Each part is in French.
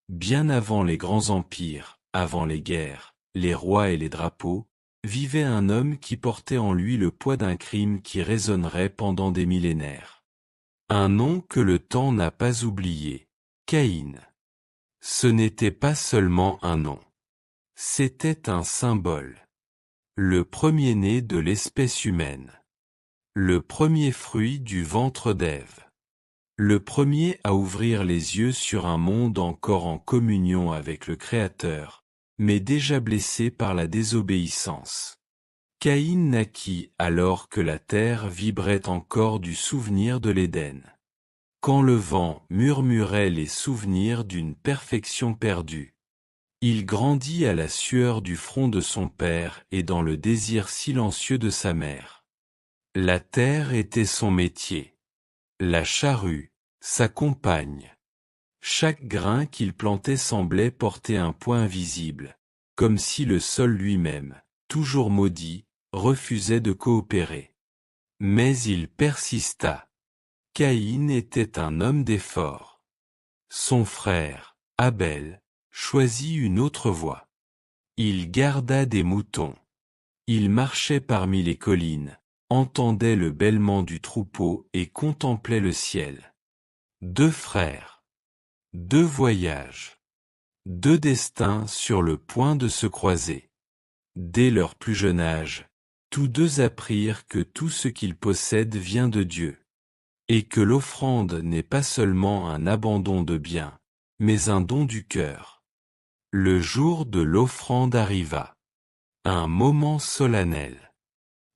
Bien avant les grands empires, avant les guerres, les rois et les drapeaux, vivait un homme qui portait en lui le poids d'un crime qui résonnerait pendant des millénaires. Un nom que le temps n'a pas oublié, Caïn. Ce n'était pas seulement un nom. C'était un symbole. Le premier-né de l'espèce humaine. Le premier fruit du ventre d'Ève. Le premier à ouvrir les yeux sur un monde encore en communion avec le Créateur, mais déjà blessé par la désobéissance. Caïn naquit alors que la terre vibrait encore du souvenir de l'Éden. Quand le vent murmurait les souvenirs d'une perfection perdue. Il grandit à la sueur du front de son père et dans le désir silencieux de sa mère. La terre était son métier. La charrue, sa compagne. Chaque grain qu'il plantait semblait porter un poids invisible, comme si le sol lui-même, toujours maudit, refusait de coopérer. Mais il persista. Caïn était un homme d'effort. Son frère, Abel, choisit une autre voie. Il garda des moutons. Il marchait parmi les collines, entendait le bêlement du troupeau et contemplait le ciel. Deux frères. Deux voyages. Deux destins sur le point de se croiser. Dès leur plus jeune âge, tous deux apprirent que tout ce qu'ils possèdent vient de Dieu. Et que l'offrande n'est pas seulement un abandon de biens, mais un don du cœur. Le jour de l'offrande arriva. Un moment solennel.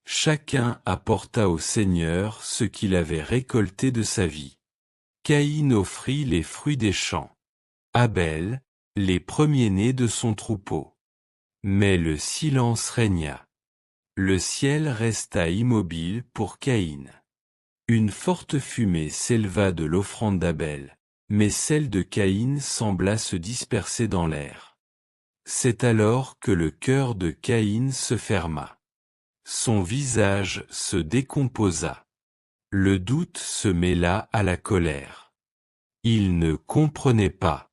Chacun apporta au Seigneur ce qu'il avait récolté de sa vie. Caïn offrit les fruits des champs. Abel, les premiers-nés de son troupeau. Mais le silence régna. Le ciel resta immobile pour Caïn. Une forte fumée s'éleva de l'offrande d'Abel, mais celle de Caïn sembla se disperser dans l'air. C'est alors que le cœur de Caïn se ferma. Son visage se décomposa. Le doute se mêla à la colère. Il ne comprenait pas.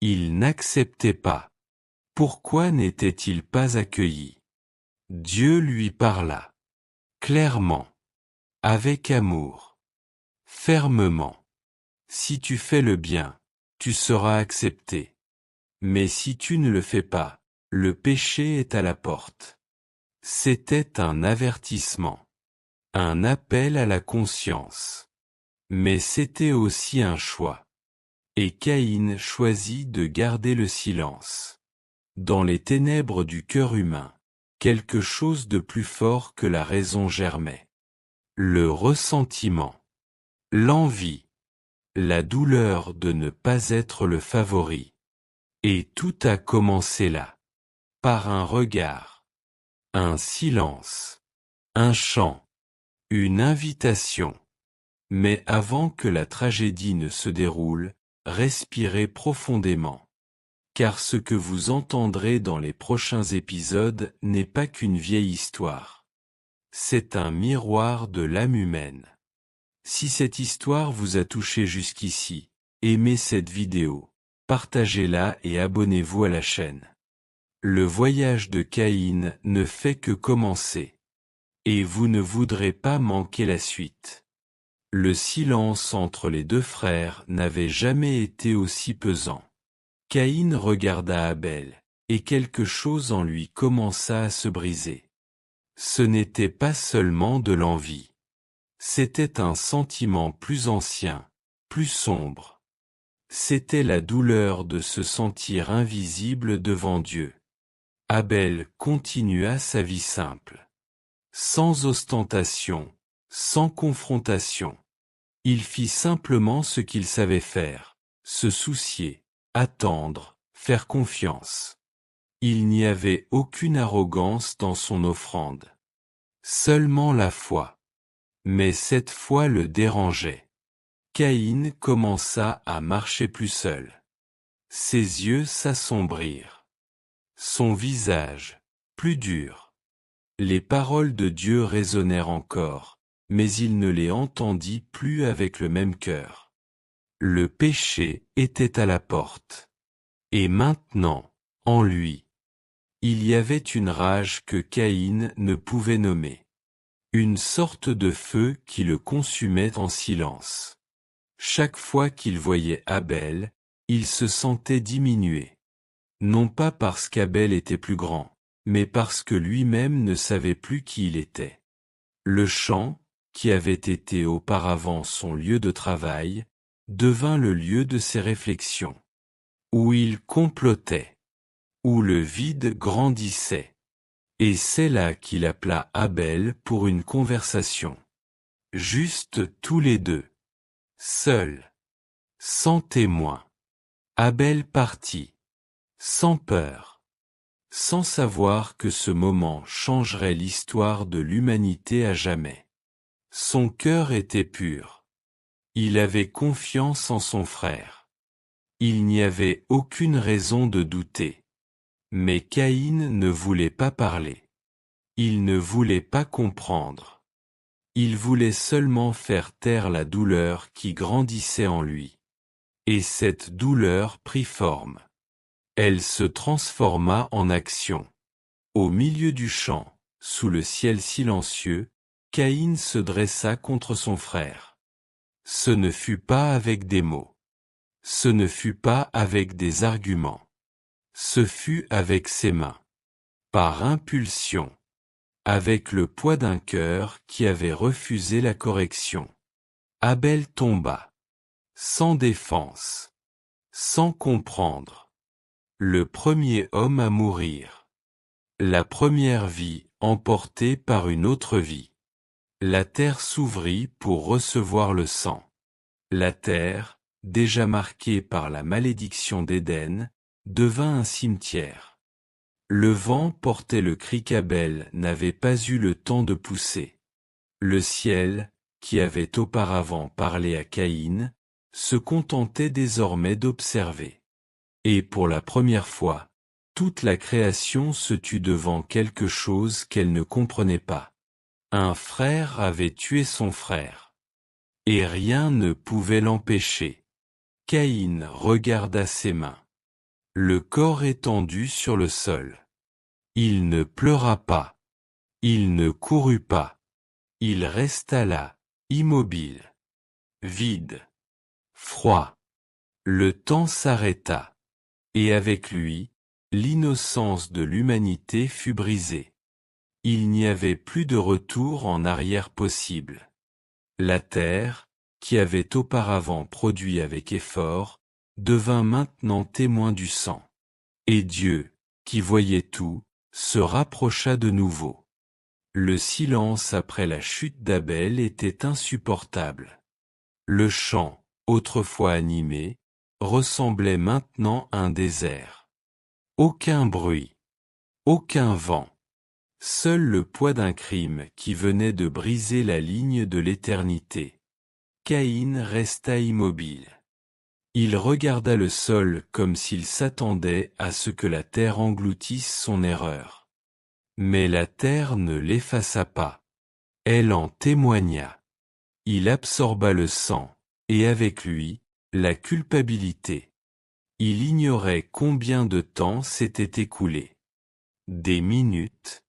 Il n'acceptait pas. Pourquoi n'était-il pas accueilli? Dieu lui parla. Clairement. Avec amour. Fermement. Si tu fais le bien, tu seras accepté. Mais si tu ne le fais pas, le péché est à la porte. C'était un avertissement. Un appel à la conscience. Mais c'était aussi un choix. Et Caïn choisit de garder le silence. Dans les ténèbres du cœur humain, quelque chose de plus fort que la raison germait. Le ressentiment. L'envie. La douleur de ne pas être le favori. Et tout a commencé là. Par un regard. Un silence. Un chant. Une invitation. Mais avant que la tragédie ne se déroule, respirez profondément. Car ce que vous entendrez dans les prochains épisodes n'est pas qu'une vieille histoire. C'est un miroir de l'âme humaine. Si cette histoire vous a touché jusqu'ici, aimez cette vidéo, partagez-la et abonnez-vous à la chaîne. Le voyage de Caïn ne fait que commencer. Et vous ne voudrez pas manquer la suite. Le silence entre les deux frères n'avait jamais été aussi pesant. Caïn regarda Abel, et quelque chose en lui commença à se briser. Ce n'était pas seulement de l'envie. C'était un sentiment plus ancien, plus sombre. C'était la douleur de se sentir invisible devant Dieu. Abel continua sa vie simple. Sans ostentation, sans confrontation. Il fit simplement ce qu'il savait faire, se soucier, attendre, faire confiance. Il n'y avait aucune arrogance dans son offrande. Seulement la foi. Mais cette foi le dérangeait. Caïn commença à marcher plus seul. Ses yeux s'assombrirent. Son visage, plus dur. Les paroles de Dieu résonnèrent encore, mais il ne les entendit plus avec le même cœur. Le péché était à la porte. Et maintenant, en lui, il y avait une rage que Caïn ne pouvait nommer. Une sorte de feu qui le consumait en silence. Chaque fois qu'il voyait Abel, il se sentait diminué. Non pas parce qu'Abel était plus grand, mais parce que lui-même ne savait plus qui il était. Le champ, qui avait été auparavant son lieu de travail, devint le lieu de ses réflexions. Où il complotait. Où le vide grandissait. Et c'est là qu'il appela Abel pour une conversation. Juste tous les deux. Seuls. Sans témoin. Abel partit. Sans peur. Sans savoir que ce moment changerait l'histoire de l'humanité à jamais. Son cœur était pur. Il avait confiance en son frère. Il n'y avait aucune raison de douter. Mais Caïn ne voulait pas parler. Il ne voulait pas comprendre. Il voulait seulement faire taire la douleur qui grandissait en lui. Et cette douleur prit forme. Elle se transforma en action. Au milieu du champ, sous le ciel silencieux, Caïn se dressa contre son frère. Ce ne fut pas avec des mots. Ce ne fut pas avec des arguments. Ce fut avec ses mains. Par impulsion. Avec le poids d'un cœur qui avait refusé la correction. Abel tomba. Sans défense. Sans comprendre. Le premier homme à mourir. La première vie emportée par une autre vie. La terre s'ouvrit pour recevoir le sang. La terre, déjà marquée par la malédiction d'Éden, devint un cimetière. Le vent portait le cri qu'Abel n'avait pas eu le temps de pousser. Le ciel, qui avait auparavant parlé à Caïn, se contentait désormais d'observer. Et pour la première fois, toute la création se tut devant quelque chose qu'elle ne comprenait pas. Un frère avait tué son frère. Et rien ne pouvait l'empêcher. Caïn regarda ses mains. Le corps étendu sur le sol. Il ne pleura pas. Il ne courut pas. Il resta là, immobile. Vide. Froid. Le temps s'arrêta. Et avec lui, l'innocence de l'humanité fut brisée. Il n'y avait plus de retour en arrière possible. La terre, qui avait auparavant produit avec effort, devint maintenant témoin du sang. Et Dieu, qui voyait tout, se rapprocha de nouveau. Le silence après la chute d'Abel était insupportable. Le champ, autrefois animé, ressemblait maintenant à un désert. Aucun bruit. Aucun vent. Seul le poids d'un crime qui venait de briser la ligne de l'éternité. Caïn resta immobile. Il regarda le sol comme s'il s'attendait à ce que la terre engloutisse son erreur. Mais la terre ne l'effaça pas. Elle en témoigna. Il absorba le sang, et avec lui, la culpabilité. Il ignorait combien de temps s'était écoulé. Des minutes,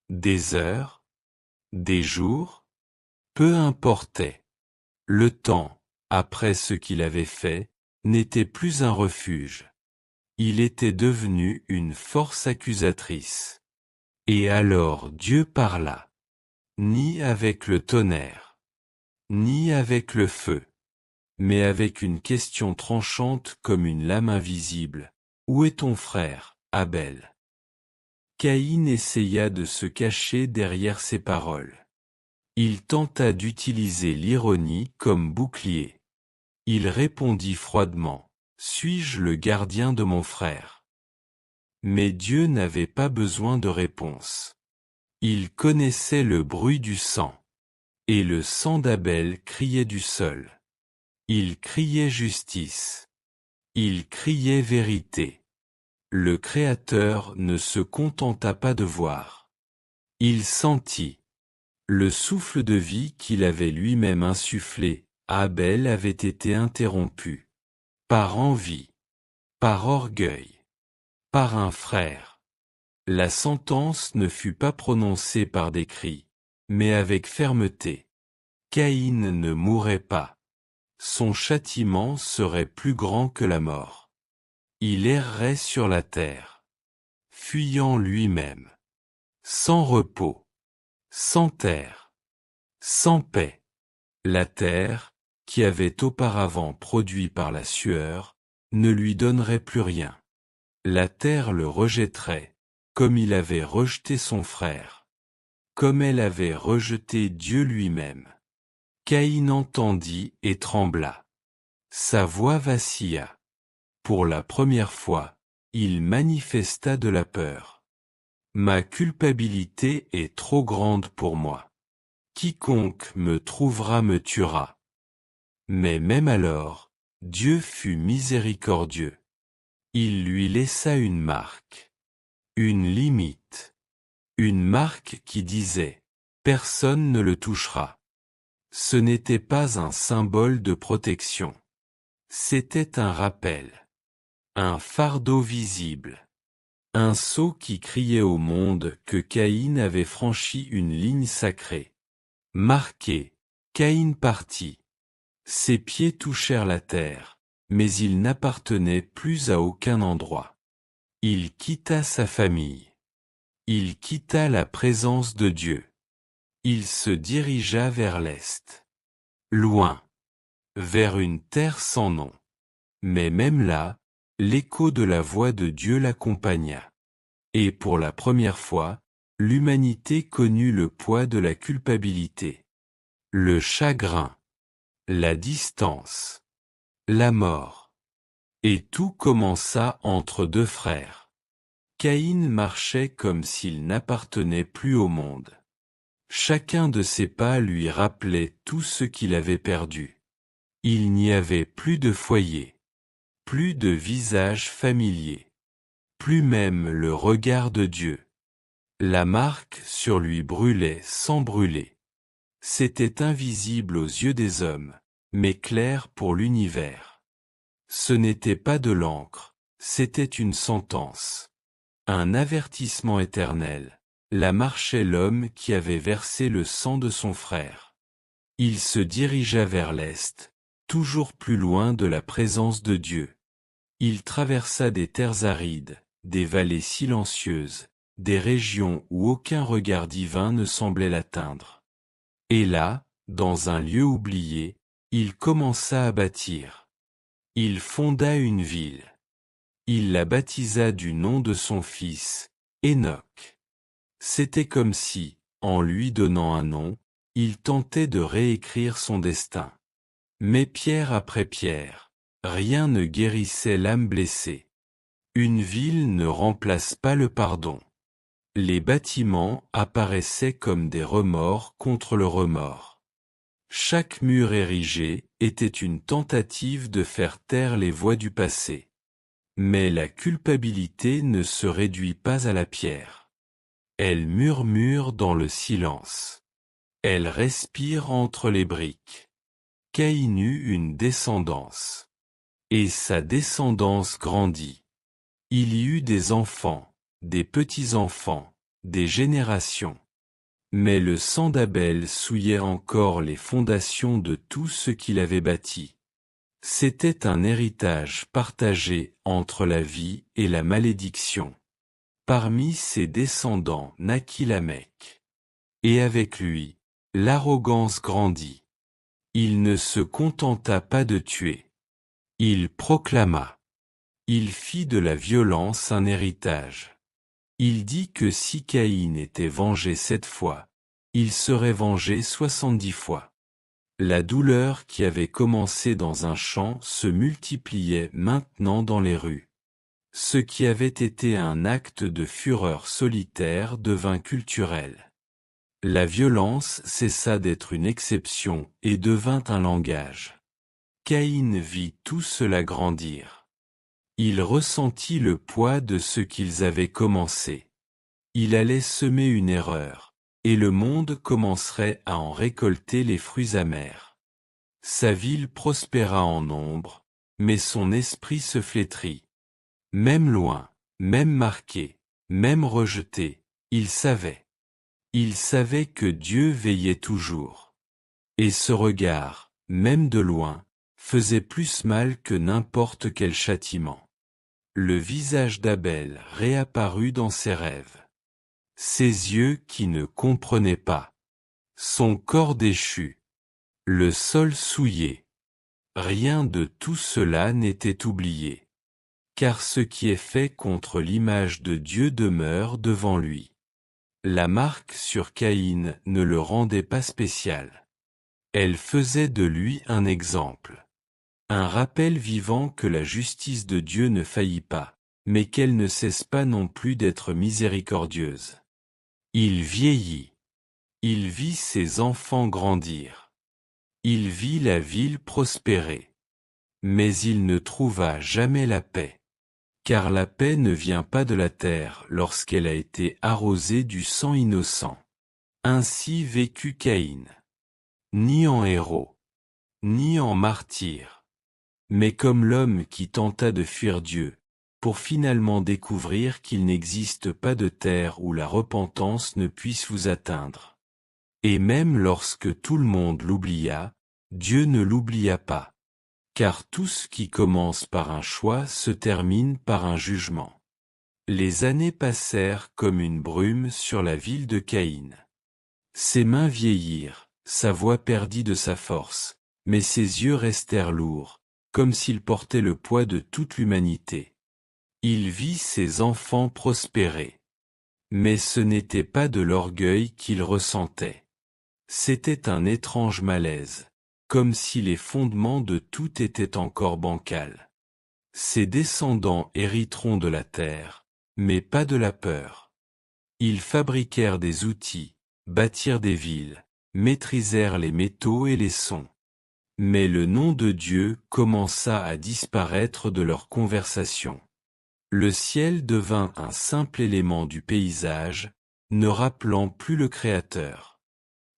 des heures, des jours, peu importait. Le temps, après ce qu'il avait fait, n'était plus un refuge. Il était devenu une force accusatrice. Et alors Dieu parla. Ni avec le tonnerre, ni avec le feu, mais avec une question tranchante comme une lame invisible. Où est ton frère, Abel? Caïn essaya de se cacher derrière ces paroles. Il tenta d'utiliser l'ironie comme bouclier. Il répondit froidement, « Suis-je le gardien de mon frère ?» Mais Dieu n'avait pas besoin de réponse. Il connaissait le bruit du sang. Et le sang d'Abel criait du sol. Il criait justice. Il criait vérité. Le Créateur ne se contenta pas de voir. Il sentit. Le souffle de vie qu'il avait lui-même insufflé à Abel avait été interrompu. Par envie. par orgueil, par un frère. La sentence ne fut pas prononcée par des cris, mais avec fermeté. Caïn ne mourrait pas. Son châtiment serait plus grand que la mort. Il errerait sur la terre, fuyant lui-même, sans repos, sans terre, sans paix. La terre, qui avait auparavant produit par la sueur, ne lui donnerait plus rien. La terre le rejetterait, comme il avait rejeté son frère, comme elle avait rejeté Dieu lui-même. Caïn entendit et trembla. Sa voix vacilla. Pour la première fois, il manifesta de la peur. Ma culpabilité est trop grande pour moi. Quiconque me trouvera me tuera. Mais même alors, Dieu fut miséricordieux. Il lui laissa une marque, une limite, une marque qui disait « Personne ne le touchera ». Ce n'était pas un symbole de protection. C'était un rappel, un fardeau visible, un sceau qui criait au monde que Caïn avait franchi une ligne sacrée. Marqué, Caïn partit. Ses pieds touchèrent la terre, mais il n'appartenait plus à aucun endroit. Il quitta sa famille. Il quitta la présence de Dieu. Il se dirigea vers l'est. Loin. Vers une terre sans nom. Mais même là, l'écho de la voix de Dieu l'accompagna. Et pour la première fois, l'humanité connut le poids de la culpabilité. Le chagrin. La distance. La mort. Et tout commença entre deux frères. Caïn marchait comme s'il n'appartenait plus au monde. Chacun de ses pas lui rappelait tout ce qu'il avait perdu. Il n'y avait plus de foyer, plus de visage familier, plus même le regard de Dieu. La marque sur lui brûlait sans brûler. C'était invisible aux yeux des hommes, mais clair pour l'univers. Ce n'était pas de l'encre, c'était une sentence. Un avertissement éternel. Là marchait l'homme qui avait versé le sang de son frère. Il se dirigea vers l'est, toujours plus loin de la présence de Dieu. Il traversa des terres arides, des vallées silencieuses, des régions où aucun regard divin ne semblait l'atteindre. Et là, dans un lieu oublié, il commença à bâtir. Il fonda une ville. Il la baptisa du nom de son fils, Enoch. C'était comme si, en lui donnant un nom, il tentait de réécrire son destin. Mais pierre après pierre, rien ne guérissait l'âme blessée. Une ville ne remplace pas le pardon. Les bâtiments apparaissaient comme des remords contre le remords. Chaque mur érigé était une tentative de faire taire les voix du passé. Mais la culpabilité ne se réduit pas à la pierre. Elle murmure dans le silence. Elle respire entre les briques. Caïn eut une descendance. Et sa descendance grandit. Il y eut des enfants, des petits-enfants, des générations. Mais le sang d'Abel souillait encore les fondations de tout ce qu'il avait bâti. C'était un héritage partagé entre la vie et la malédiction. Parmi ses descendants naquit Lamech. Et avec lui, l'arrogance grandit. Il ne se contenta pas de tuer. Il proclama. Il fit de la violence un héritage. Il dit que si Caïn était vengé 7 fois, il serait vengé 70 fois. La douleur qui avait commencé dans un champ se multipliait maintenant dans les rues. Ce qui avait été un acte de fureur solitaire devint culturel. La violence cessa d'être une exception et devint un langage. Caïn vit tout cela grandir. Il ressentit le poids de ce qu'ils avaient commencé. Il allait semer une erreur, et le monde commencerait à en récolter les fruits amers. Sa ville prospéra en nombre, mais son esprit se flétrit. Même loin, même marqué, même rejeté, il savait. Il savait que Dieu veillait toujours. Et ce regard, même de loin, faisait plus mal que n'importe quel châtiment. Le visage d'Abel réapparut dans ses rêves. Ses yeux qui ne comprenaient pas. Son corps déchu. Le sol souillé. Rien de tout cela n'était oublié. Car ce qui est fait contre l'image de Dieu demeure devant lui. La marque sur Caïn ne le rendait pas spécial. Elle faisait de lui un exemple. Un rappel vivant que la justice de Dieu ne faillit pas, mais qu'elle ne cesse pas non plus d'être miséricordieuse. Il vieillit. Il vit ses enfants grandir. Il vit la ville prospérer. Mais il ne trouva jamais la paix. Car la paix ne vient pas de la terre lorsqu'elle a été arrosée du sang innocent. Ainsi vécut Caïn. Ni en héros, ni en martyr, mais comme l'homme qui tenta de fuir Dieu, pour finalement découvrir qu'il n'existe pas de terre où la repentance ne puisse vous atteindre. Et même lorsque tout le monde l'oublia, Dieu ne l'oublia pas. Car tout ce qui commence par un choix se termine par un jugement. Les années passèrent comme une brume sur la ville de Caïn. Ses mains vieillirent, sa voix perdit de sa force, mais ses yeux restèrent lourds, comme s'il portait le poids de toute l'humanité. Il vit ses enfants prospérer. Mais ce n'était pas de l'orgueil qu'il ressentait. C'était un étrange malaise, comme si les fondements de tout étaient encore bancals. Ses descendants hériteront de la terre, mais pas de la peur. Ils fabriquèrent des outils, bâtirent des villes, maîtrisèrent les métaux et les sons. Mais le nom de Dieu commença à disparaître de leur conversation. Le ciel devint un simple élément du paysage, ne rappelant plus le Créateur.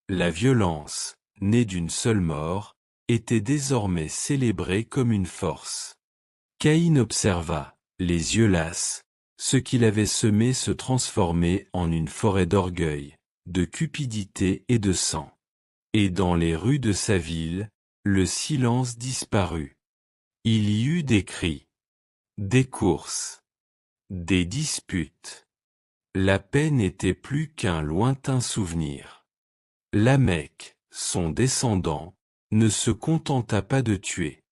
La violence, née d'une seule mort, était désormais célébrée comme une force. Caïn observa, les yeux lasses, ce qu'il avait semé se transformer en une forêt d'orgueil, de cupidité et de sang. Et dans les rues de sa ville, le silence disparut. Il y eut des cris, des courses, des disputes. La paix n'était plus qu'un lointain souvenir. Lamech, son descendant, ne se contenta pas de tuer.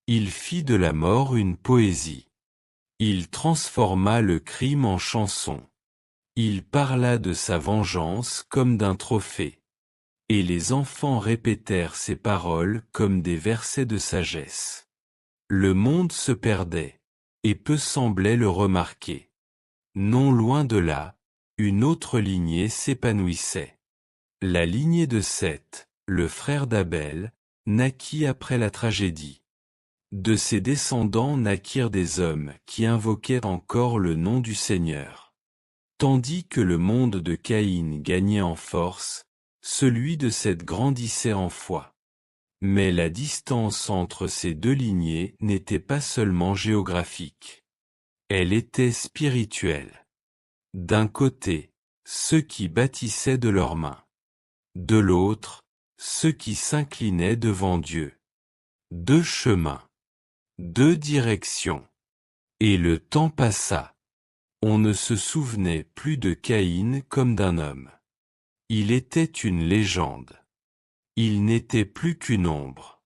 Il fit de la mort une poésie. Il transforma le crime en chanson. Il parla de sa vengeance comme d'un trophée. Et les enfants répétèrent ces paroles comme des versets de sagesse. Le monde se perdait, et peu semblaient le remarquer. Non loin de là, une autre lignée s'épanouissait. La lignée de Seth, le frère d'Abel, naquit après la tragédie. De ses descendants naquirent des hommes qui invoquaient encore le nom du Seigneur. Tandis que le monde de Caïn gagnait en force, celui de Seth grandissait en foi. Mais la distance entre ces deux lignées n'était pas seulement géographique. Elle était spirituelle. D'un côté, ceux qui bâtissaient de leurs mains. De l'autre, ceux qui s'inclinaient devant Dieu. Deux chemins. Deux directions. Et le temps passa. On ne se souvenait plus de Caïn comme d'un homme. Il était une légende. Il n'était plus qu'une ombre.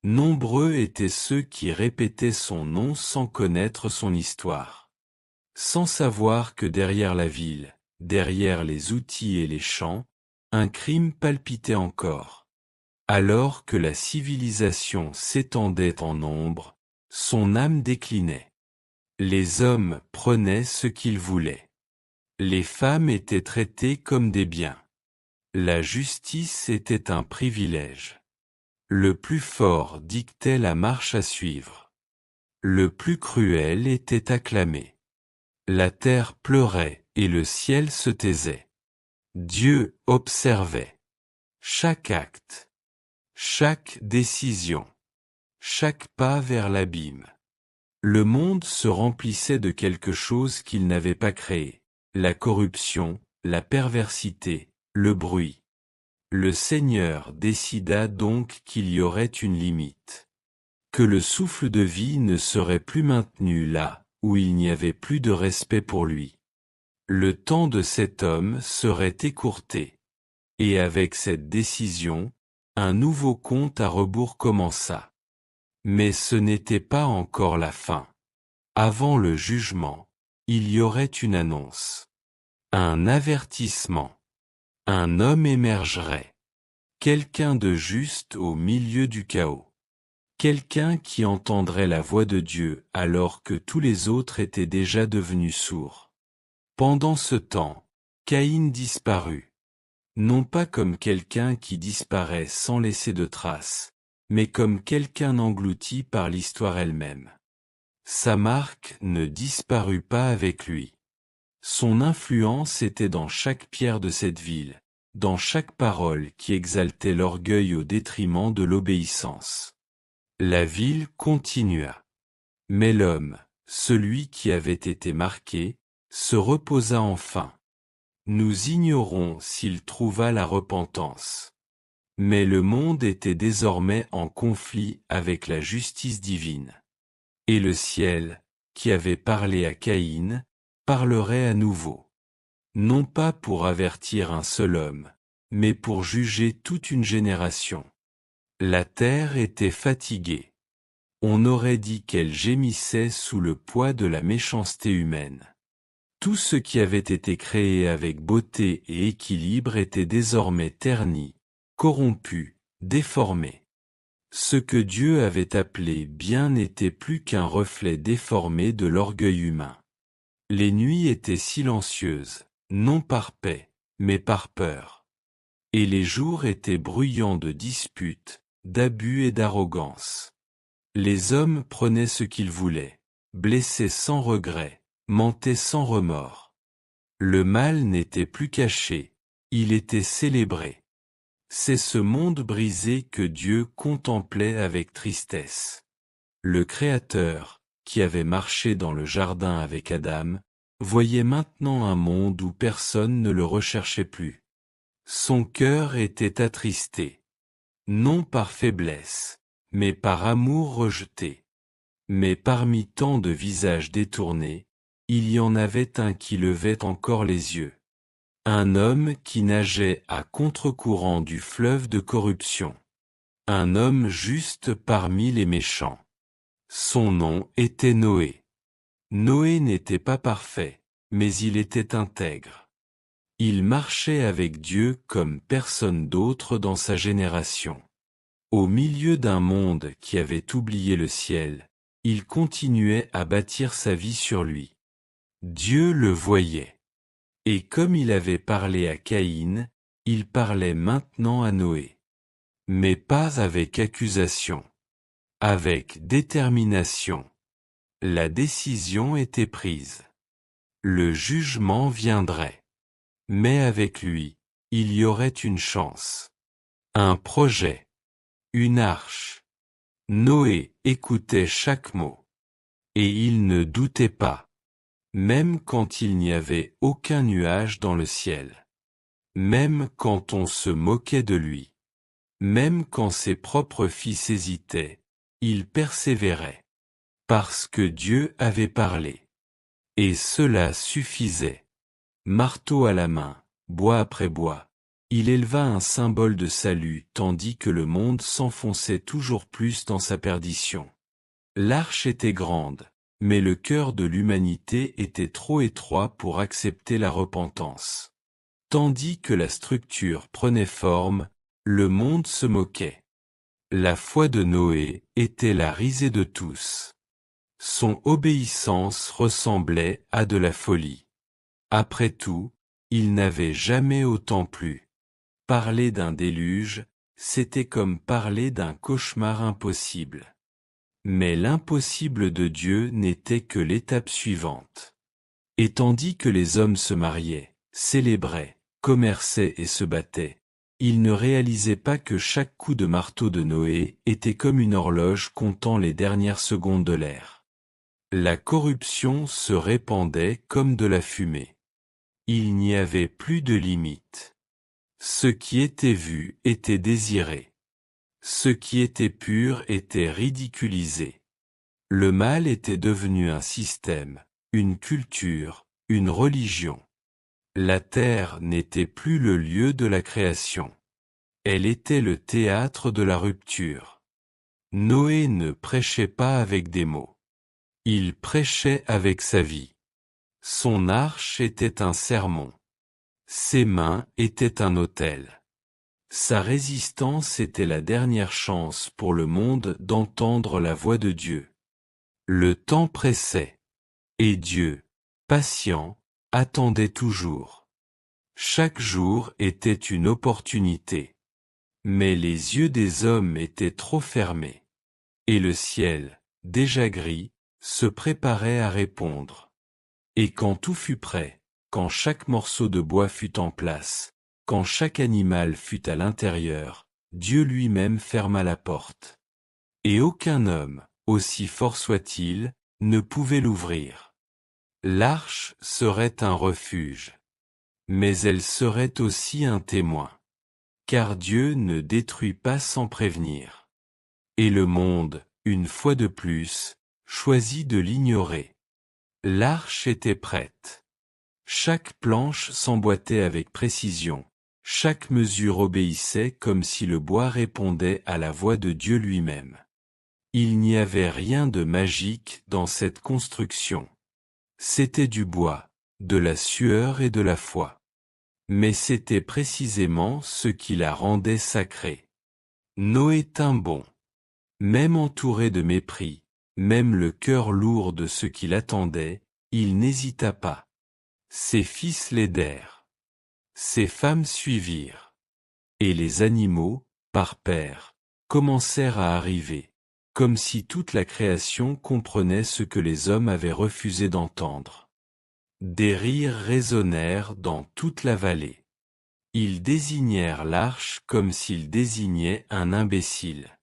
Nombreux étaient ceux qui répétaient son nom sans connaître son histoire. Sans savoir que derrière la ville, derrière les outils et les champs, un crime palpitait encore. Alors que la civilisation s'étendait en ombre, son âme déclinait. Les hommes prenaient ce qu'ils voulaient. Les femmes étaient traitées comme des biens. La justice était un privilège. Le plus fort dictait la marche à suivre. Le plus cruel était acclamé. La terre pleurait et le ciel se taisait. Dieu observait. Chaque acte. Chaque décision. Chaque pas vers l'abîme. Le monde se remplissait de quelque chose qu'il n'avait pas créé. La corruption, la perversité, le bruit. Le Seigneur décida donc qu'il y aurait une limite. Que le souffle de vie ne serait plus maintenu là, où il n'y avait plus de respect pour lui. Le temps de cet homme serait écourté. Et avec cette décision, un nouveau compte à rebours commença. Mais ce n'était pas encore la fin. Avant le jugement, il y aurait une annonce. Un avertissement. Un homme émergerait. Quelqu'un de juste au milieu du chaos. Quelqu'un qui entendrait la voix de Dieu alors que tous les autres étaient déjà devenus sourds. Pendant ce temps, Caïn disparut. Non pas comme quelqu'un qui disparaît sans laisser de traces, mais comme quelqu'un englouti par l'histoire elle-même. Sa marque ne disparut pas avec lui. Son influence était dans chaque pierre de cette ville, dans chaque parole qui exaltait l'orgueil au détriment de l'obéissance. La ville continua. Mais l'homme, celui qui avait été marqué, se reposa enfin. Nous ignorons s'il trouva la repentance. Mais le monde était désormais en conflit avec la justice divine. Et le ciel, qui avait parlé à Caïn, parlerait à nouveau. Non pas pour avertir un seul homme, mais pour juger toute une génération. La terre était fatiguée. On aurait dit qu'elle gémissait sous le poids de la méchanceté humaine. Tout ce qui avait été créé avec beauté et équilibre était désormais terni, corrompu, déformé. Ce que Dieu avait appelé bien n'était plus qu'un reflet déformé de l'orgueil humain. Les nuits étaient silencieuses, non par paix, mais par peur. Et les jours étaient bruyants de disputes, d'abus et d'arrogance. Les hommes prenaient ce qu'ils voulaient, blessaient sans regret, mentaient sans remords. Le mal n'était plus caché, il était célébré. C'est ce monde brisé que Dieu contemplait avec tristesse. Le Créateur, qui avait marché dans le jardin avec Adam, voyait maintenant un monde où personne ne le recherchait plus. Son cœur était attristé. Non par faiblesse, mais par amour rejeté. Mais parmi tant de visages détournés, il y en avait un qui levait encore les yeux. Un homme qui nageait à contre-courant du fleuve de corruption. Un homme juste parmi les méchants. Son nom était Noé. Noé n'était pas parfait, mais il était intègre. Il marchait avec Dieu comme personne d'autre dans sa génération. Au milieu d'un monde qui avait oublié le ciel, il continuait à bâtir sa vie sur lui. Dieu le voyait. Et comme il avait parlé à Caïn, il parlait maintenant à Noé. Mais pas avec accusation. Avec détermination. La décision était prise. Le jugement viendrait. Mais avec lui, il y aurait une chance. Un projet. Une arche. Noé écoutait chaque mot. Et il ne doutait pas. Même quand il n'y avait aucun nuage dans le ciel. Même quand on se moquait de lui. Même quand ses propres fils hésitaient, il persévérait. Parce que Dieu avait parlé. Et cela suffisait. Marteau à la main, bois après bois, il éleva un symbole de salut tandis que le monde s'enfonçait toujours plus dans sa perdition. L'arche était grande, mais le cœur de l'humanité était trop étroit pour accepter la repentance. Tandis que la structure prenait forme, le monde se moquait. La foi de Noé était la risée de tous. Son obéissance ressemblait à de la folie. Après tout, il n'avait jamais autant plu. Parler d'un déluge, c'était comme parler d'un cauchemar impossible. Mais l'impossible de Dieu n'était que l'étape suivante. Et tandis que les hommes se mariaient, célébraient, commerçaient et se battaient, ils ne réalisaient pas que chaque coup de marteau de Noé était comme une horloge comptant les dernières secondes de l'ère. La corruption se répandait comme de la fumée. Il n'y avait plus de limite. Ce qui était vu était désiré. Ce qui était pur était ridiculisé. Le mal était devenu un système, une culture, une religion. La terre n'était plus le lieu de la création. Elle était le théâtre de la rupture. Noé ne prêchait pas avec des mots. Il prêchait avec sa vie. Son arche était un sermon. Ses mains étaient un autel. Sa résistance était la dernière chance pour le monde d'entendre la voix de Dieu. Le temps pressait. Et Dieu, patient, attendait toujours. Chaque jour était une opportunité. Mais les yeux des hommes étaient trop fermés. Et le ciel, déjà gris, se préparait à répondre. Et quand tout fut prêt, quand chaque morceau de bois fut en place, quand chaque animal fut à l'intérieur, Dieu lui-même ferma la porte. Et aucun homme, aussi fort soit-il, ne pouvait l'ouvrir. L'arche serait un refuge. Mais elle serait aussi un témoin. Car Dieu ne détruit pas sans prévenir. Et le monde, une fois de plus, choisit de l'ignorer. L'arche était prête. Chaque planche s'emboîtait avec précision. Chaque mesure obéissait comme si le bois répondait à la voix de Dieu lui-même. Il n'y avait rien de magique dans cette construction. C'était du bois, de la sueur et de la foi. Mais c'était précisément ce qui la rendait sacrée. Noé tint bon. Même entouré de mépris, même le cœur lourd de ce qui l'attendait, il n'hésita pas. Ses fils l'aidèrent. Ses femmes suivirent. Et les animaux, par paires, commencèrent à arriver, comme si toute la création comprenait ce que les hommes avaient refusé d'entendre. Des rires résonnèrent dans toute la vallée. Ils désignèrent l'arche comme s'ils désignaient un imbécile.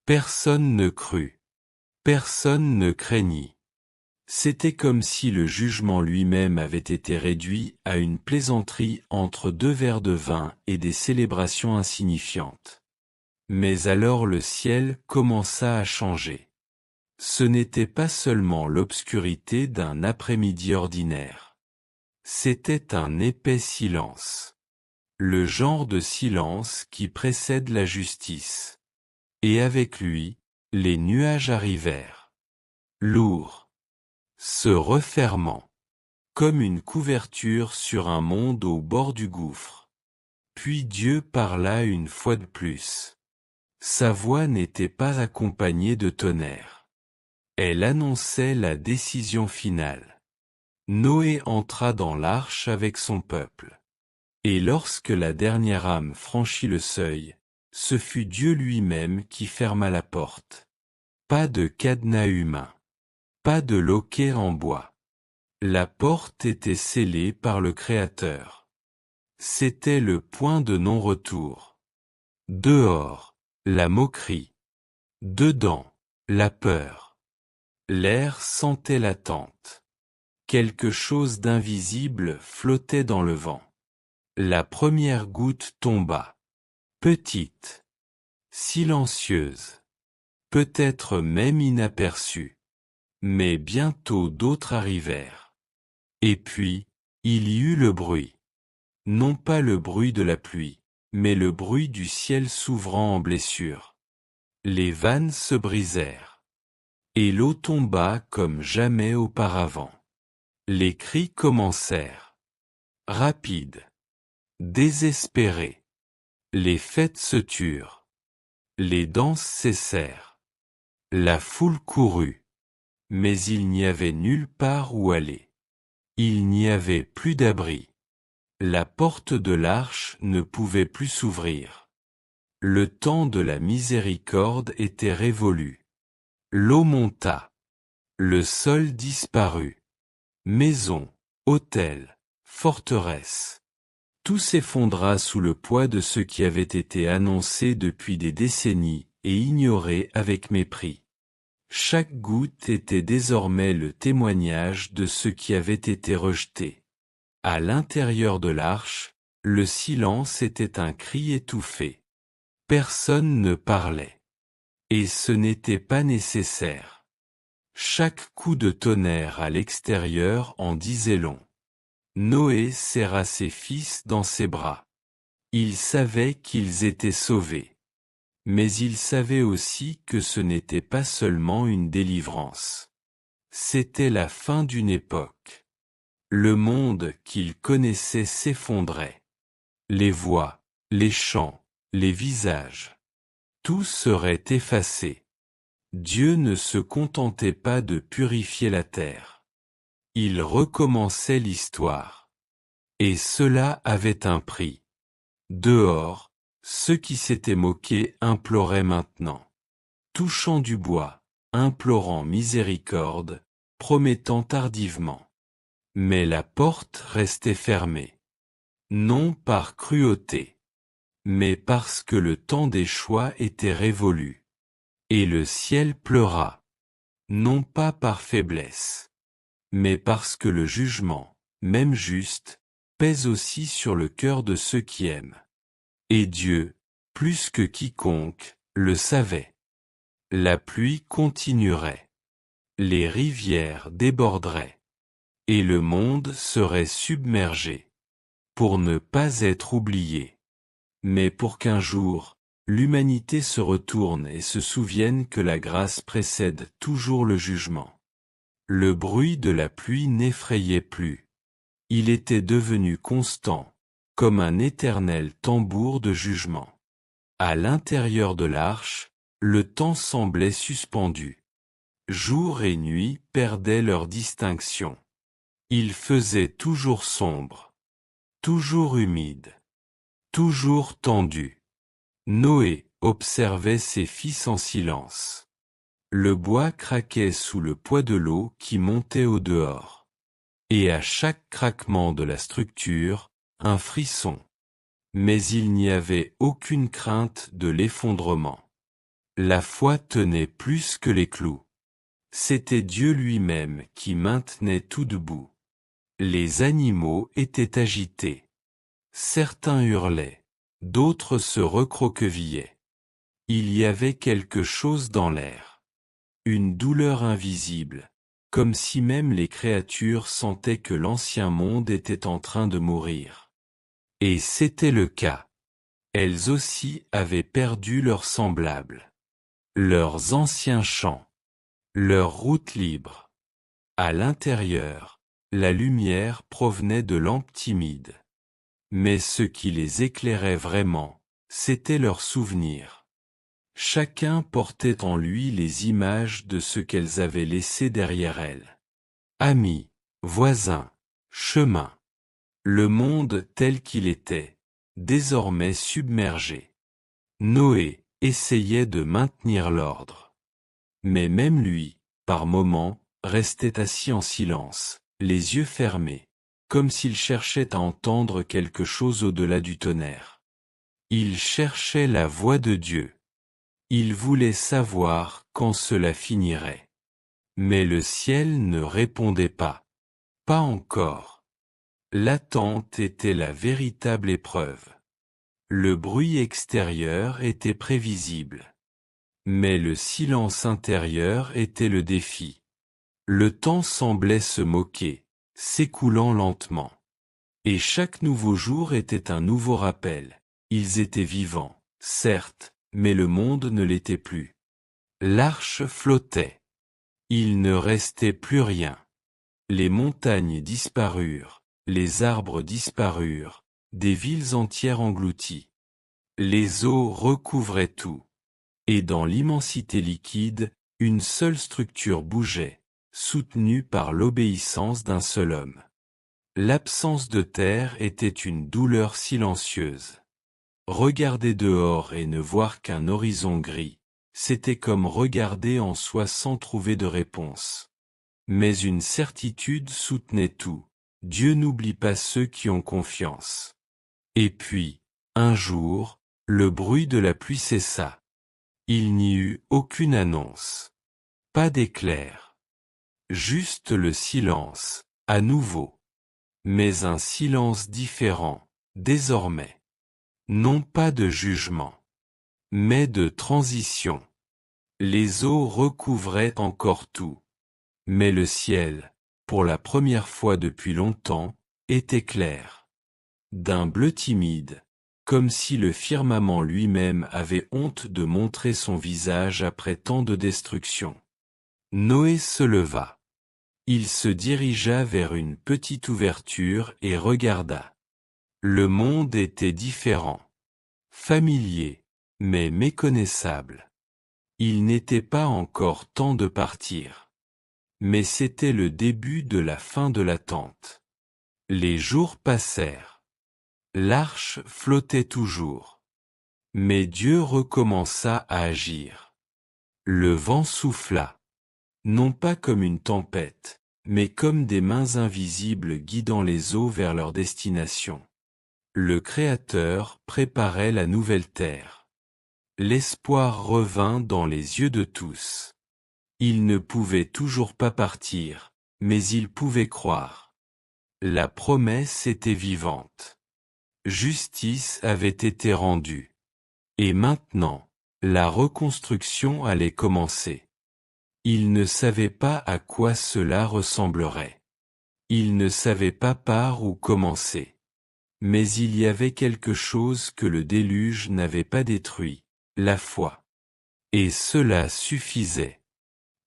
Personne ne crut. Personne ne craignit. C'était comme si le jugement lui-même avait été réduit à une plaisanterie entre 2 verres de vin et des célébrations insignifiantes. Mais alors le ciel commença à changer. Ce n'était pas seulement l'obscurité d'un après-midi ordinaire. C'était un épais silence. Le genre de silence qui précède la justice. Et avec lui, les nuages arrivèrent. Lourds. Se refermant. Comme une couverture sur un monde au bord du gouffre. Puis Dieu parla une fois de plus. Sa voix n'était pas accompagnée de tonnerre. Elle annonçait la décision finale. Noé entra dans l'arche avec son peuple. Et lorsque la dernière âme franchit le seuil, ce fut Dieu lui-même qui ferma la porte. Pas de cadenas humain. Pas de loquet en bois. La porte était scellée par le Créateur. C'était le point de non-retour. Dehors, la moquerie. Dedans, la peur. L'air sentait l'attente. Quelque chose d'invisible flottait dans le vent. La première goutte tomba. Petite. Silencieuse. Peut-être même inaperçue. Mais bientôt d'autres arrivèrent. Et puis, il y eut le bruit. Non pas le bruit de la pluie, mais le bruit du ciel s'ouvrant en blessure. Les vannes se brisèrent. Et l'eau tomba comme jamais auparavant. Les cris commencèrent. Rapides. Désespérés. Les fêtes se turent. Les danses cessèrent. La foule courut. Mais il n'y avait nulle part où aller. Il n'y avait plus d'abri. La porte de l'arche ne pouvait plus s'ouvrir. Le temps de la miséricorde était révolu. L'eau monta. Le sol disparut. Maison, hôtel, forteresse. Tout s'effondra sous le poids de ce qui avait été annoncé depuis des décennies et ignoré avec mépris. Chaque goutte était désormais le témoignage de ce qui avait été rejeté. À l'intérieur de l'arche, le silence était un cri étouffé. Personne ne parlait. Et ce n'était pas nécessaire. Chaque coup de tonnerre à l'extérieur en disait long. Noé serra ses fils dans ses bras. Il savait qu'ils étaient sauvés. Mais il savait aussi que ce n'était pas seulement une délivrance. C'était la fin d'une époque. Le monde qu'il connaissait s'effondrait. Les voix, les chants, les visages. Tout serait effacé. Dieu ne se contentait pas de purifier la terre. Il recommençait l'histoire. Et cela avait un prix. Dehors, ceux qui s'étaient moqués imploraient maintenant. Touchant du bois, implorant miséricorde, promettant tardivement. Mais la porte restait fermée. Non par cruauté, mais parce que le temps des choix était révolu. Et le ciel pleura. Non pas par faiblesse, mais parce que le jugement, même juste, pèse aussi sur le cœur de ceux qui aiment. Et Dieu, plus que quiconque, le savait. La pluie continuerait. Les rivières déborderaient. Et le monde serait submergé. Pour ne pas être oublié. Mais pour qu'un jour, l'humanité se retourne et se souvienne que la grâce précède toujours le jugement. Le bruit de la pluie n'effrayait plus. Il était devenu constant, comme un éternel tambour de jugement. À l'intérieur de l'arche, le temps semblait suspendu. Jour et nuit perdaient leur distinction. Il faisait toujours sombre, toujours humide, toujours tendu. Noé observait ses fils en silence. Le bois craquait sous le poids de l'eau qui montait au dehors. Et à chaque craquement de la structure, un frisson. Mais il n'y avait aucune crainte de l'effondrement. La foi tenait plus que les clous. C'était Dieu lui-même qui maintenait tout debout. Les animaux étaient agités. Certains hurlaient, d'autres se recroquevillaient. Il y avait quelque chose dans l'air. Une douleur invisible, comme si même les créatures sentaient que l'ancien monde était en train de mourir. Et c'était le cas. Elles aussi avaient perdu leurs semblables. Leurs anciens chants. Leur route libre. À l'intérieur, la lumière provenait de lampes timides. Mais ce qui les éclairait vraiment, c'était leurs souvenirs. Chacun portait en lui les images de ce qu'elles avaient laissé derrière elles. Amis, voisins, chemins. Le monde tel qu'il était, désormais submergé. Noé essayait de maintenir l'ordre. Mais même lui, par moments, restait assis en silence, les yeux fermés, comme s'il cherchait à entendre quelque chose au-delà du tonnerre. Il cherchait la voix de Dieu. Il voulait savoir quand cela finirait. Mais le ciel ne répondait pas. Pas encore. L'attente était la véritable épreuve. Le bruit extérieur était prévisible. Mais le silence intérieur était le défi. Le temps semblait se moquer, s'écoulant lentement. Et chaque nouveau jour était un nouveau rappel. Ils étaient vivants, certes, mais le monde ne l'était plus. L'arche flottait. Il ne restait plus rien. Les montagnes disparurent, les arbres disparurent, des villes entières englouties. Les eaux recouvraient tout. Et dans l'immensité liquide, une seule structure bougeait, soutenue par l'obéissance d'un seul homme. L'absence de terre était une douleur silencieuse. Regarder dehors et ne voir qu'un horizon gris, c'était comme regarder en soi sans trouver de réponse. Mais une certitude soutenait tout. Dieu n'oublie pas ceux qui ont confiance. Et puis, un jour, le bruit de la pluie cessa. Il n'y eut aucune annonce. Pas d'éclair. Juste le silence, à nouveau. Mais un silence différent, désormais. Non pas de jugement, mais de transition. Les eaux recouvraient encore tout. Mais le ciel, pour la première fois depuis longtemps, était clair. D'un bleu timide, comme si le firmament lui-même avait honte de montrer son visage après tant de destruction. Noé se leva. Il se dirigea vers une petite ouverture et regarda. Le monde était différent. Familier, mais méconnaissable. Il n'était pas encore temps de partir. Mais c'était le début de la fin de l'attente. Les jours passèrent. L'arche flottait toujours. Mais Dieu recommença à agir. Le vent souffla. Non pas comme une tempête, mais comme des mains invisibles guidant les eaux vers leur destination. Le Créateur préparait la nouvelle terre. L'espoir revint dans les yeux de tous. Ils ne pouvaient toujours pas partir, mais ils pouvaient croire. La promesse était vivante. Justice avait été rendue. Et maintenant, la reconstruction allait commencer. Ils ne savaient pas à quoi cela ressemblerait. Ils ne savaient pas par où commencer. Mais il y avait quelque chose que le déluge n'avait pas détruit, la foi. Et cela suffisait.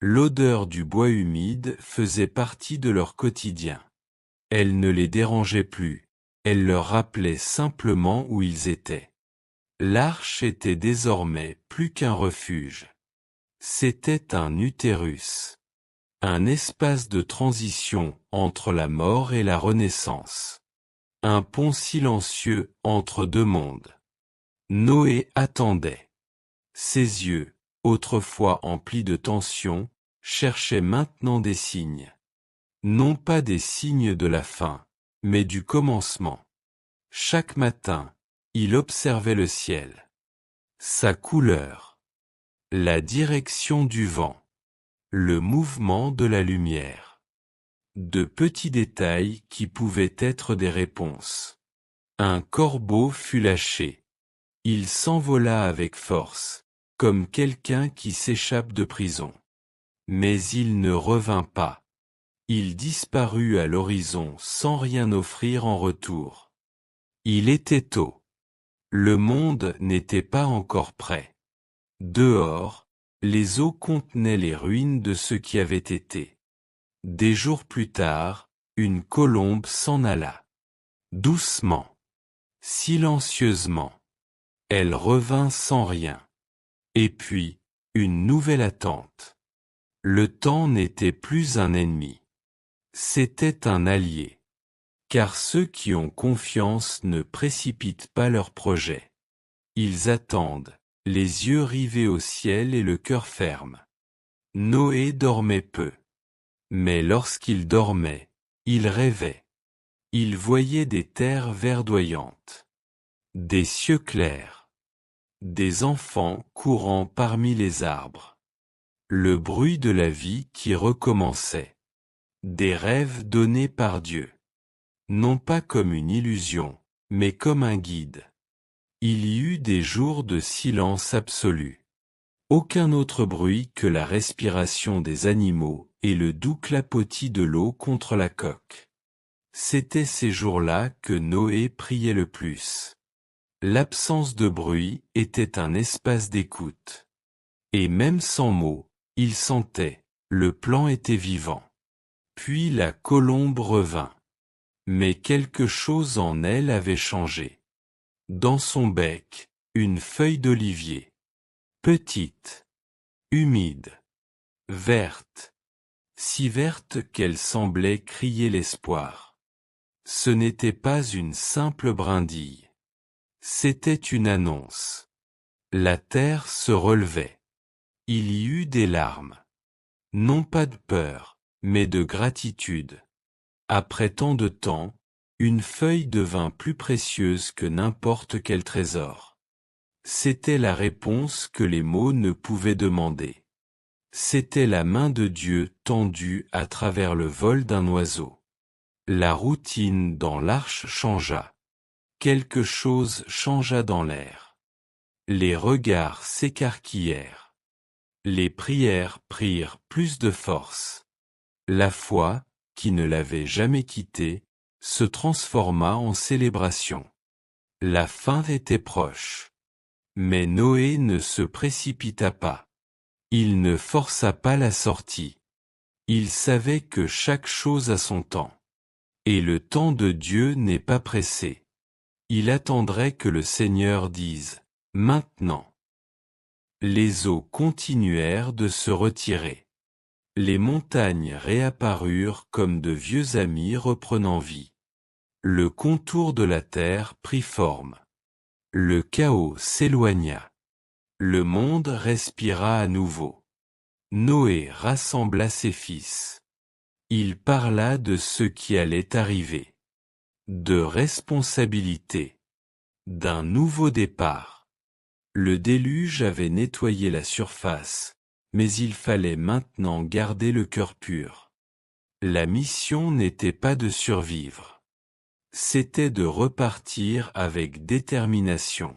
L'odeur du bois humide faisait partie de leur quotidien. Elle ne les dérangeait plus, elle leur rappelait simplement où ils étaient. L'arche était désormais plus qu'un refuge. C'était un utérus. Un espace de transition entre la mort et la renaissance. Un pont silencieux entre deux mondes. Noé attendait. Ses yeux, autrefois emplis de tension, cherchaient maintenant des signes. Non pas des signes de la fin, mais du commencement. Chaque matin, il observait le ciel. Sa couleur. La direction du vent. Le mouvement de la lumière. De petits détails qui pouvaient être des réponses. Un corbeau fut lâché. Il s'envola avec force, comme quelqu'un qui s'échappe de prison. Mais il ne revint pas. Il disparut à l'horizon sans rien offrir en retour. Il était tôt. Le monde n'était pas encore prêt. Dehors, les eaux contenaient les ruines de ce qui avait été. Des jours plus tard, une colombe s'en alla. Doucement. Silencieusement. Elle revint sans rien. Et puis, une nouvelle attente. Le temps n'était plus un ennemi. C'était un allié. Car ceux qui ont confiance ne précipitent pas leurs projets. Ils attendent, les yeux rivés au ciel et le cœur ferme. Noé dormait peu. Mais lorsqu'il dormait, il rêvait. Il voyait des terres verdoyantes. Des cieux clairs. Des enfants courant parmi les arbres. Le bruit de la vie qui recommençait. Des rêves donnés par Dieu. Non pas comme une illusion, mais comme un guide. Il y eut des jours de silence absolu. Aucun autre bruit que la respiration des animaux et le doux clapotis de l'eau contre la coque. C'étaient ces jours-là que Noé priait le plus. L'absence de bruit était un espace d'écoute. Et même sans mots, il sentait, le plan était vivant. Puis la colombe revint. Mais quelque chose en elle avait changé. Dans son bec, une feuille d'olivier. Petite. Humide. Verte. Si verte qu'elle semblait crier l'espoir. Ce n'était pas une simple brindille. C'était une annonce. La terre se relevait. Il y eut des larmes. Non pas de peur, mais de gratitude. Après tant de temps, une feuille devint plus précieuse que n'importe quel trésor. C'était la réponse que les mots ne pouvaient demander. C'était la main de Dieu tendue à travers le vol d'un oiseau. La routine dans l'arche changea. Quelque chose changea dans l'air. Les regards s'écarquillèrent. Les prières prirent plus de force. La foi, qui ne l'avait jamais quitté, se transforma en célébration. La fin était proche. Mais Noé ne se précipita pas. Il ne força pas la sortie. Il savait que chaque chose a son temps. Et le temps de Dieu n'est pas pressé. Il attendrait que le Seigneur dise « Maintenant ». Les eaux continuèrent de se retirer. Les montagnes réapparurent comme de vieux amis reprenant vie. Le contour de la terre prit forme. Le chaos s'éloigna. Le monde respira à nouveau. Noé rassembla ses fils. Il parla de ce qui allait arriver. De responsabilité. D'un nouveau départ. Le déluge avait nettoyé la surface, mais il fallait maintenant garder le cœur pur. La mission n'était pas de survivre. C'était de repartir avec détermination.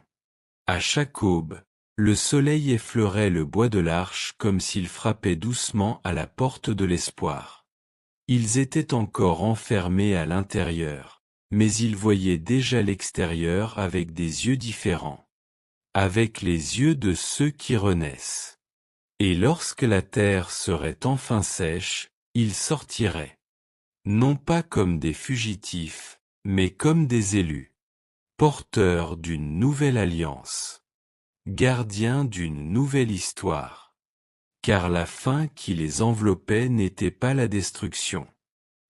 À chaque aube, le soleil effleurait le bois de l'arche comme s'il frappait doucement à la porte de l'espoir. Ils étaient encore enfermés à l'intérieur, mais ils voyaient déjà l'extérieur avec des yeux différents. Avec les yeux de ceux qui renaissent. Et lorsque la terre serait enfin sèche, ils sortiraient. Non pas comme des fugitifs, mais comme des élus. Porteurs d'une nouvelle alliance. Gardiens d'une nouvelle histoire. Car la fin qui les enveloppait n'était pas la destruction.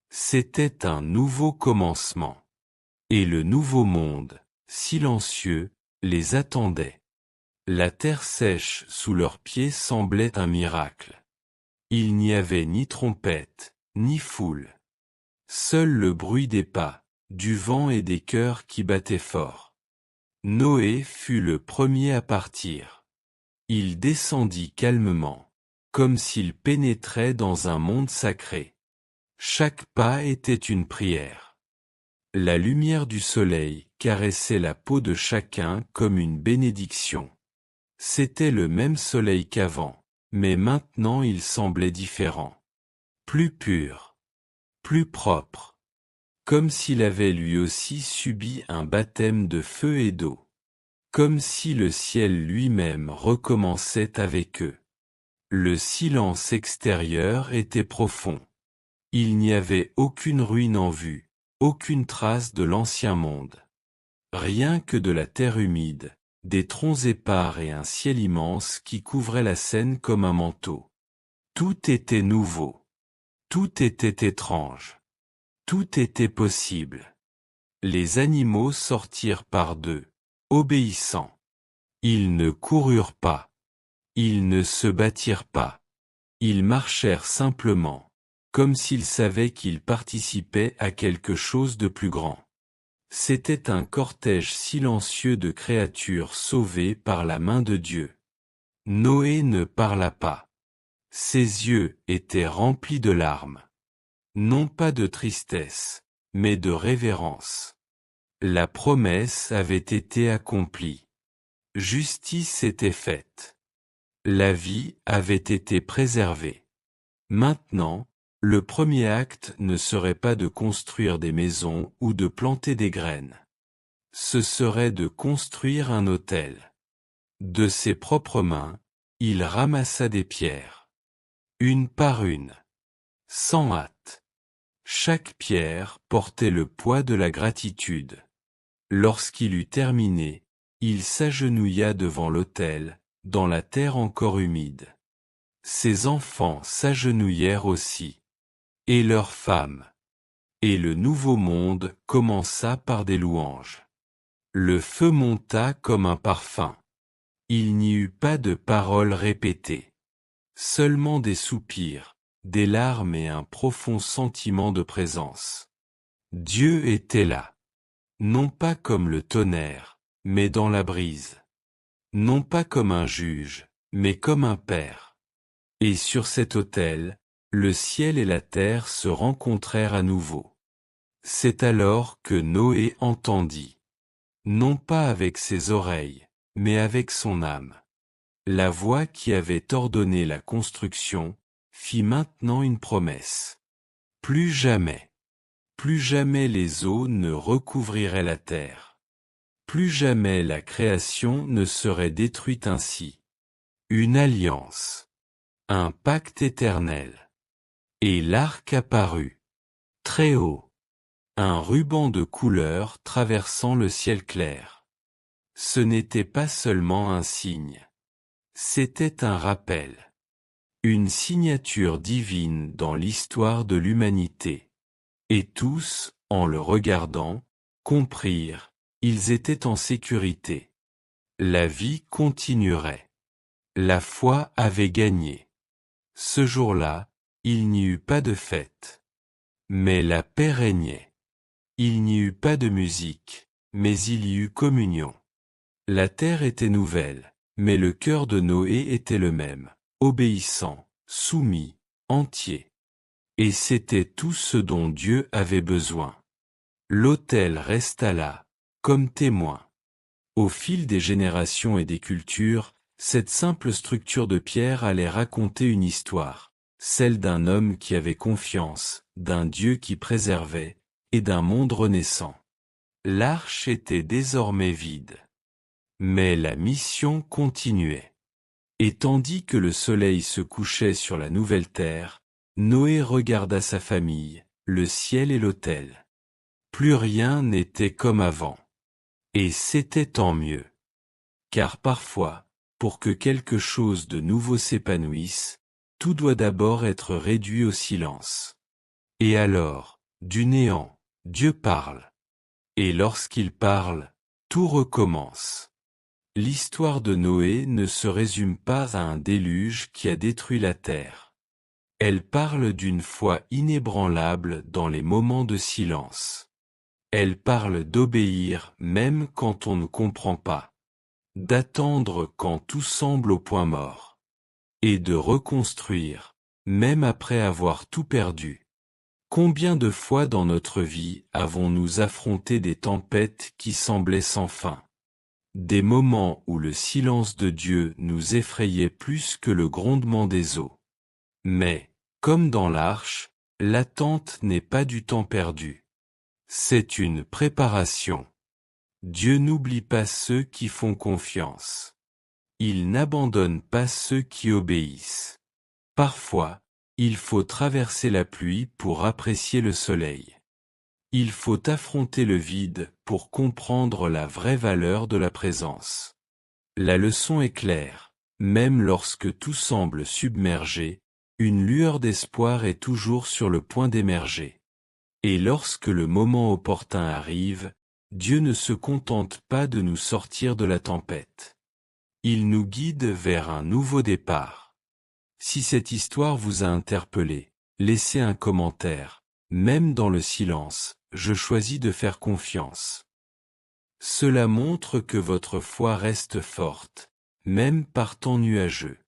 C'était un nouveau commencement. Et le nouveau monde, silencieux, les attendait. La terre sèche sous leurs pieds semblait un miracle. Il n'y avait ni trompette, ni foule. Seul le bruit des pas, du vent et des cœurs qui battaient fort. Noé fut le premier à partir. Il descendit calmement, comme s'il pénétrait dans un monde sacré. Chaque pas était une prière. La lumière du soleil caressait la peau de chacun comme une bénédiction. C'était le même soleil qu'avant, mais maintenant il semblait différent. Plus pur. Plus propre. Comme s'il avait lui aussi subi un baptême de feu et d'eau. Comme si le ciel lui-même recommençait avec eux. Le silence extérieur était profond. Il n'y avait aucune ruine en vue, aucune trace de l'ancien monde. Rien que de la terre humide, des troncs épars et un ciel immense qui couvrait la scène comme un manteau. Tout était nouveau. Tout était étrange. Tout était possible. Les animaux sortirent par deux, obéissants. Ils ne coururent pas. Ils ne se battirent pas. Ils marchèrent simplement, comme s'ils savaient qu'ils participaient à quelque chose de plus grand. C'était un cortège silencieux de créatures sauvées par la main de Dieu. Noé ne parla pas. Ses yeux étaient remplis de larmes. Non pas de tristesse, mais de révérence. La promesse avait été accomplie. Justice était faite. La vie avait été préservée. Maintenant, le premier acte ne serait pas de construire des maisons ou de planter des graines. Ce serait de construire un autel. De ses propres mains, il ramassa des pierres. Une par une. Sans hâte. Chaque pierre portait le poids de la gratitude. Lorsqu'il eut terminé, il s'agenouilla devant l'autel, dans la terre encore humide. Ses enfants s'agenouillèrent aussi. Et leurs femmes. Et le nouveau monde commença par des louanges. Le feu monta comme un parfum. Il n'y eut pas de paroles répétées. Seulement des soupirs, des larmes et un profond sentiment de présence. Dieu était là. Non pas comme le tonnerre, mais dans la brise. Non pas comme un juge, mais comme un père. Et sur cet autel, le ciel et la terre se rencontrèrent à nouveau. C'est alors que Noé entendit. Non pas avec ses oreilles, mais avec son âme. La voix qui avait ordonné la construction, fit maintenant une promesse. Plus jamais les eaux ne recouvriraient la terre. Plus jamais la création ne serait détruite ainsi. Une alliance. Un pacte éternel. Et l'arc apparut. Très haut. Un ruban de couleur traversant le ciel clair. Ce n'était pas seulement un signe. C'était un rappel. Une signature divine dans l'histoire de l'humanité. Et tous, en le regardant, comprirent, ils étaient en sécurité. La vie continuerait. La foi avait gagné. Ce jour-là, il n'y eut pas de fête. Mais la paix régnait. Il n'y eut pas de musique, mais il y eut communion. La terre était nouvelle, mais le cœur de Noé était le même, obéissant, soumis, entier. Et c'était tout ce dont Dieu avait besoin. L'autel resta là, comme témoin. Au fil des générations et des cultures, cette simple structure de pierre allait raconter une histoire, celle d'un homme qui avait confiance, d'un Dieu qui préservait, et d'un monde renaissant. L'arche était désormais vide. Mais la mission continuait. Et tandis que le soleil se couchait sur la nouvelle terre, Noé regarda sa famille, le ciel et l'autel. Plus rien n'était comme avant. Et c'était tant mieux. Car parfois, pour que quelque chose de nouveau s'épanouisse, tout doit d'abord être réduit au silence. Et alors, du néant, Dieu parle. Et lorsqu'il parle, tout recommence. L'histoire de Noé ne se résume pas à un déluge qui a détruit la terre. Elle parle d'une foi inébranlable dans les moments de silence. Elle parle d'obéir même quand on ne comprend pas, d'attendre quand tout semble au point mort, et de reconstruire, même après avoir tout perdu. Combien de fois dans notre vie avons-nous affronté des tempêtes qui semblaient sans fin? Des moments où le silence de Dieu nous effrayait plus que le grondement des eaux. Mais, comme dans l'arche, l'attente n'est pas du temps perdu. C'est une préparation. Dieu n'oublie pas ceux qui font confiance. Il n'abandonne pas ceux qui obéissent. Parfois, il faut traverser la pluie pour apprécier le soleil. Il faut affronter le vide pour comprendre la vraie valeur de la présence. La leçon est claire, même lorsque tout semble submergé, une lueur d'espoir est toujours sur le point d'émerger. Et lorsque le moment opportun arrive, Dieu ne se contente pas de nous sortir de la tempête. Il nous guide vers un nouveau départ. Si cette histoire vous a interpellé, laissez un commentaire. Même dans le silence, je choisis de faire confiance. Cela montre que votre foi reste forte, même par temps nuageux.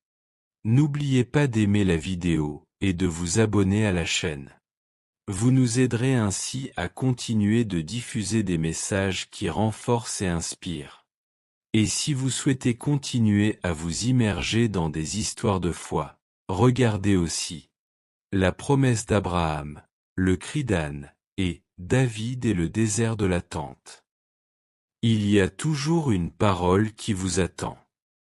N'oubliez pas d'aimer la vidéo et de vous abonner à la chaîne. Vous nous aiderez ainsi à continuer de diffuser des messages qui renforcent et inspirent. Et si vous souhaitez continuer à vous immerger dans des histoires de foi, regardez aussi la promesse d'Abraham, le cri d'Anne, et David et le désert de l'attente. Il y a toujours une parole qui vous attend.